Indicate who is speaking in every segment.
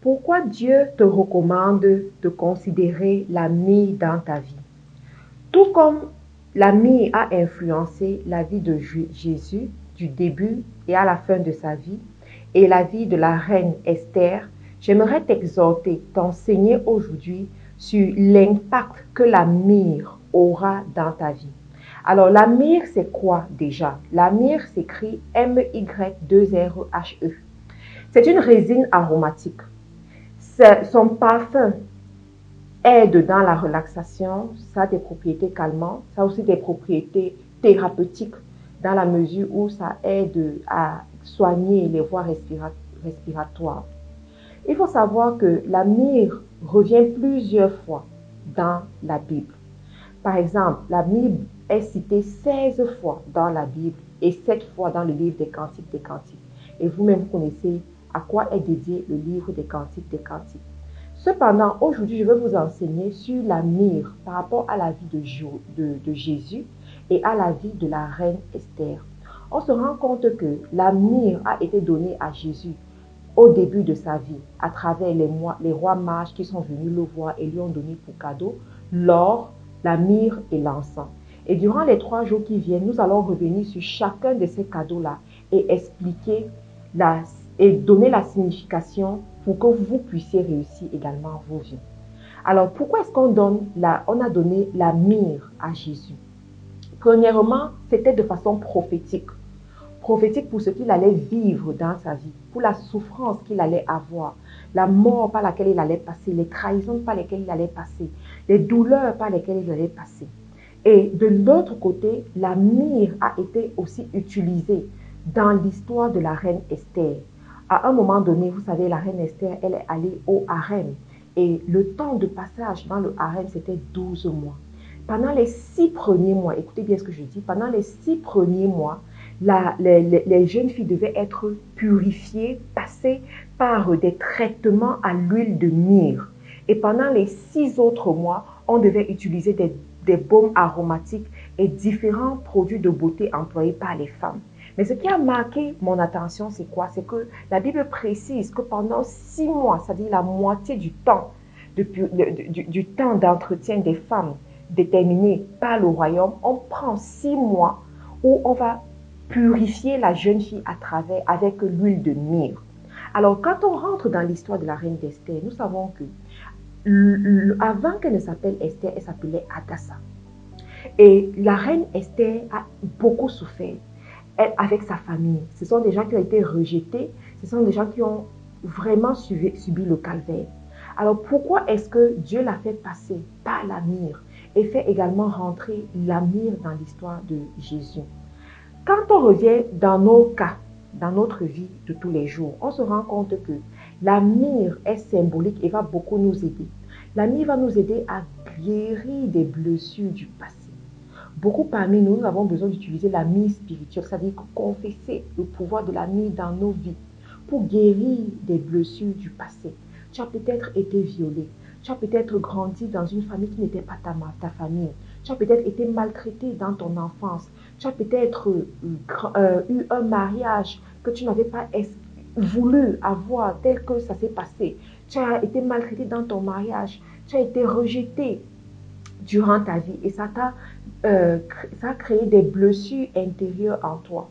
Speaker 1: Pourquoi Dieu te recommande de considérer la myrrhe dans ta vie? Tout comme la myrrhe a influencé la vie de Jésus du début et à la fin de sa vie, et la vie de la reine Esther, j'aimerais t'exhorter, t'enseigner aujourd'hui sur l'impact que la myrrhe aura dans ta vie. Alors, la myrrhe, c'est quoi déjà? La myrrhe s'écrit M-Y-2-R-H-E. C'est une résine aromatique. Son parfum aide dans la relaxation, ça a des propriétés calmantes, ça a aussi des propriétés thérapeutiques dans la mesure où ça aide à soigner les voies respiratoires. Il faut savoir que la myrrhe revient plusieurs fois dans la Bible. Par exemple, la Bible est citée 16 fois dans la Bible et 7 fois dans le livre des Cantiques des Cantiques. Et vous-même connaissez à quoi est dédié le livre des Cantiques des Cantiques. Cependant, aujourd'hui, je vais vous enseigner sur la myrrhe par rapport à la vie de Jésus et à la vie de la reine Esther. On se rend compte que la myrrhe a été donnée à Jésus au début de sa vie à travers les rois mages qui sont venus le voir et lui ont donné pour cadeau l'or, la myrrhe et l'encens. Et durant les 3 jours qui viennent, nous allons revenir sur chacun de ces cadeaux-là et expliquer et donner la signification pour que vous puissiez réussir également vos vies. Alors, pourquoi est-ce qu'on a donné la myrrhe à Jésus? Premièrement, c'était de façon prophétique. Prophétique pour ce qu'il allait vivre dans sa vie, pour la souffrance qu'il allait avoir, la mort par laquelle il allait passer, les trahisons par lesquelles il allait passer, les douleurs par lesquelles il allait passer. Et de l'autre côté, la myrrhe a été aussi utilisée dans l'histoire de la reine Esther. À un moment donné, vous savez, la reine Esther, elle est allée au harem. Et le temps de passage dans le harem, c'était 12 mois. Pendant les 6 premiers mois, écoutez bien ce que je dis, pendant les 6 premiers mois, les jeunes filles devaient être purifiées, passer par des traitements à l'huile de myrrhe. Et pendant les 6 autres mois, on devait utiliser des baumes aromatiques et différents produits de beauté employés par les femmes. Mais ce qui a marqué mon attention, c'est quoi? C'est que la Bible précise que pendant 6 mois, c'est-à-dire la moitié du temps, du temps d'entretien des femmes déterminé par le royaume, on prend 6 mois où on va purifier la jeune fille avec l'huile de myrrhe. Alors, quand on rentre dans l'histoire de la reine d'Esther, nous savons que avant qu'elle ne s'appelle Esther, elle s'appelait Hadassah. Et la reine Esther a beaucoup souffert avec sa famille. Ce sont des gens qui ont été rejetés, ce sont des gens qui ont vraiment subi le calvaire. Alors pourquoi est-ce que Dieu l'a fait passer par la myrrhe et fait également rentrer la myrrhe dans l'histoire de Jésus? Quand on revient dans nos cas, dans notre vie de tous les jours, on se rend compte que la myrrhe est symbolique et va beaucoup nous aider. La myrrhe va nous aider à guérir des blessures du passé. Beaucoup parmi nous, nous avons besoin d'utiliser la myrrhe spirituelle, c'est-à-dire confesser le pouvoir de la myrrhe dans nos vies pour guérir des blessures du passé. Tu as peut-être été violé, tu as peut-être grandi dans une famille qui n'était pas ta famille, tu as peut-être été maltraité dans ton enfance, tu as peut-être eu un mariage que tu n'avais pas voulu avoir tel que ça s'est passé. Tu as été maltraité dans ton mariage, tu as été rejeté durant ta vie et ça a créé des blessures intérieures en toi.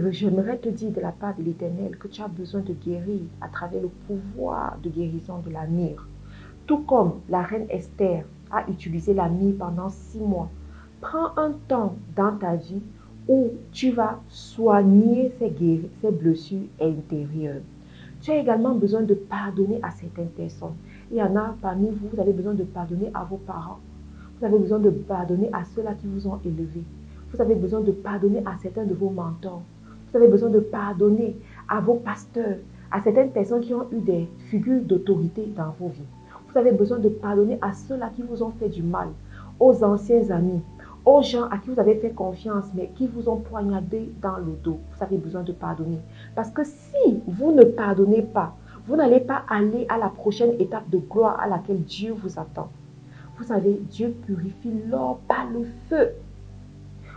Speaker 1: J'aimerais te dire de la part de l'Éternel que tu as besoin de guérir à travers le pouvoir de guérison de la myrrhe. Tout comme la reine Esther a utilisé la myrrhe pendant 6 mois, prends un temps dans ta vie où tu vas soigner ces blessures intérieures. Tu as également besoin de pardonner à certaines personnes. Il y en a parmi vous, vous avez besoin de pardonner à vos parents. Vous avez besoin de pardonner à ceux-là qui vous ont élevé. Vous avez besoin de pardonner à certains de vos mentors. Vous avez besoin de pardonner à vos pasteurs, à certaines personnes qui ont eu des figures d'autorité dans vos vies. Vous avez besoin de pardonner à ceux-là qui vous ont fait du mal, aux anciens amis, aux gens à qui vous avez fait confiance, mais qui vous ont poignardé dans le dos. Vous avez besoin de pardonner. Parce que si vous ne pardonnez pas, vous n'allez pas aller à la prochaine étape de gloire à laquelle Dieu vous attend. Vous savez, Dieu purifie l'or par le feu.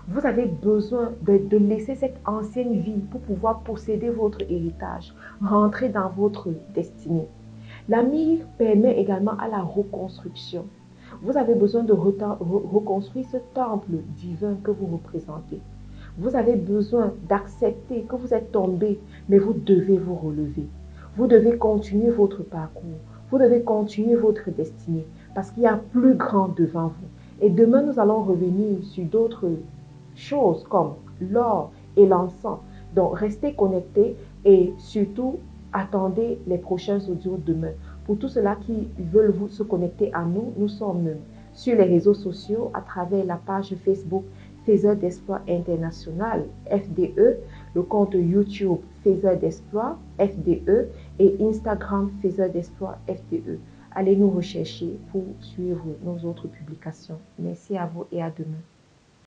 Speaker 1: Vous avez besoin de laisser cette ancienne vie pour pouvoir posséder votre héritage, rentrer dans votre destinée. La myrrhe permet également à la reconstruction. Vous avez besoin de reconstruire ce temple divin que vous représentez. Vous avez besoin d'accepter que vous êtes tombé, mais vous devez vous relever. Vous devez continuer votre parcours. Vous devez continuer votre destinée parce qu'il y a plus grand devant vous. Et demain, nous allons revenir sur d'autres choses comme l'or et l'encens. Donc, restez connectés et surtout, attendez les prochains audios demain. Pour tous ceux-là qui veulent se connecter à nous, nous sommes sur les réseaux sociaux à travers la page Facebook Faiseurs d'Espoir International, FDE, le compte YouTube Faiseurs d'Espoir, FDE, et Instagram Faiseurs d'Espoir, FDE. Allez nous rechercher pour suivre nos autres publications. Merci à vous et à demain.